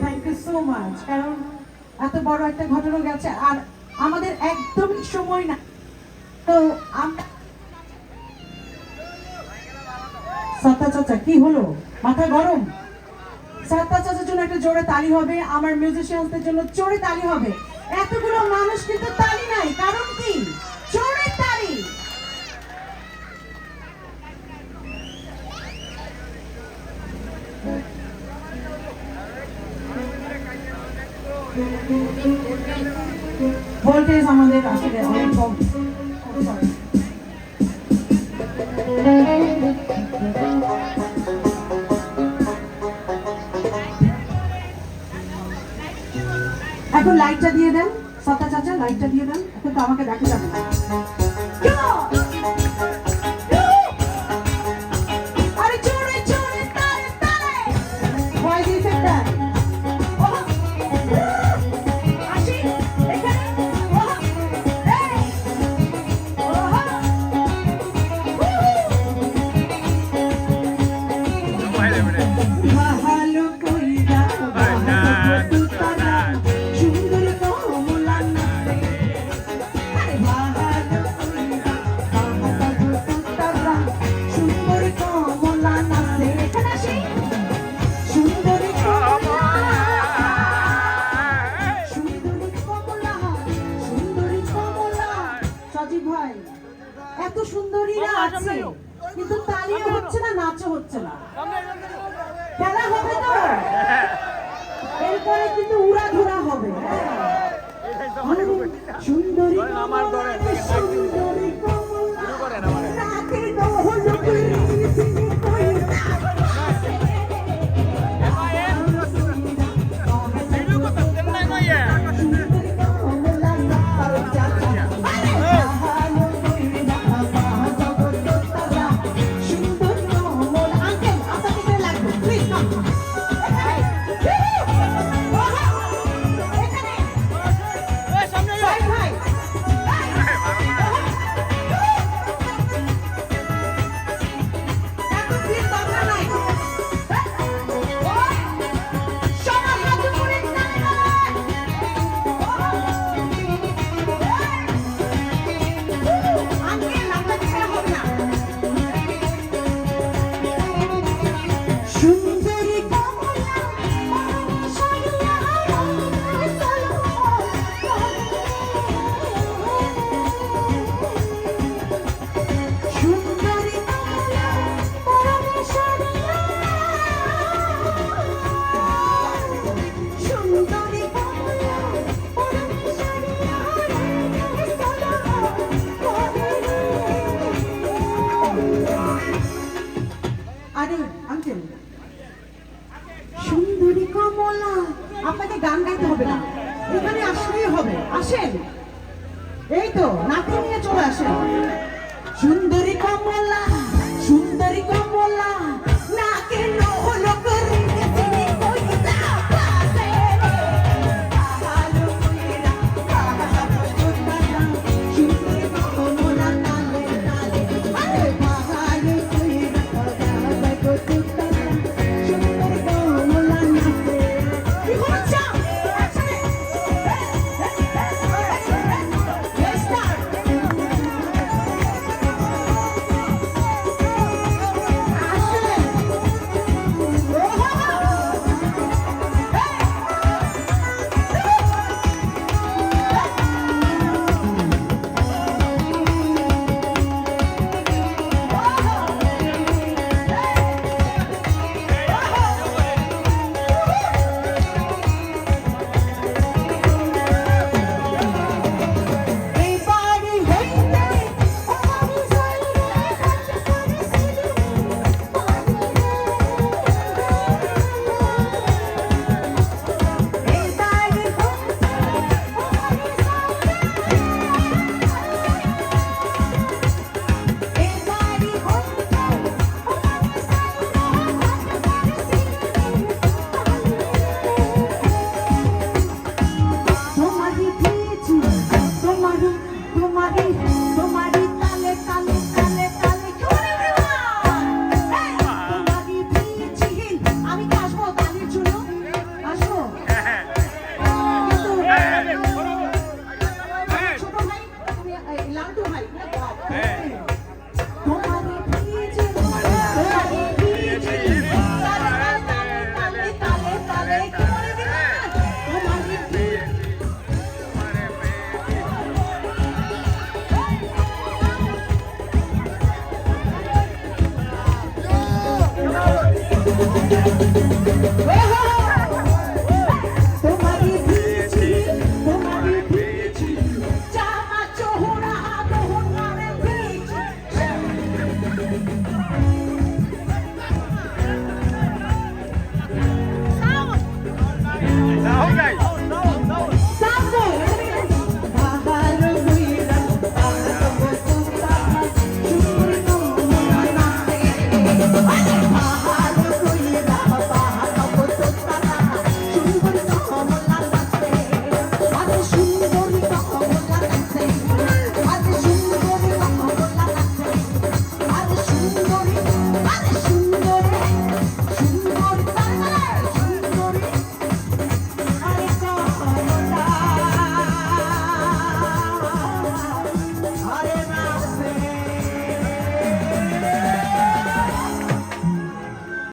Thank you so much. কারণ এত বড় একটা ঘটনা গেছে আর আমাদের একদমই সময় না, তো আমরা সাত্তা চাচা কি হলো, মাথা গরম? সাত্তা চাচার জন্য একটা জোরে তালি হবে, আমার মিউজিশিয়ানদের জন্য জোরে তালি হবে। এতগুলো মানুষ কিন্তু তালি নাই, কারণ কি? জোরে তালি। ভোল্টেজ আমাদের আসলে অনেক কম। এখন লাইটটা দিয়ে দেন সাত্তা চাচা, লাইটটা দিয়ে দেন, এখন তো আমাকে দেখা যাবে না। আরে জোরে জোরে তালে তালে ভয় দিয়ে ফেলতে আসি এখানে। ভালো কইরা সুন্দর কমলা নাচে, আরে ভালো কইরা সুন্দর কমলা নাচে। এখানে আসি সুন্দরী কমলা, সুন্দরী কমলা, সুন্দরী কমলা। সজীব ভাই, এত সুন্দরীরা আছে কিন্তু তালিও হচ্ছে না, নাচও হচ্ছে না। খেলা হবে তো, এরপরে কিন্তু উড়াধুরা হবে। সুন্দরী কমলা, সুন্দরী কমলা, রাতে দহল প্রীতি কইরা তো ভাই, বাবা।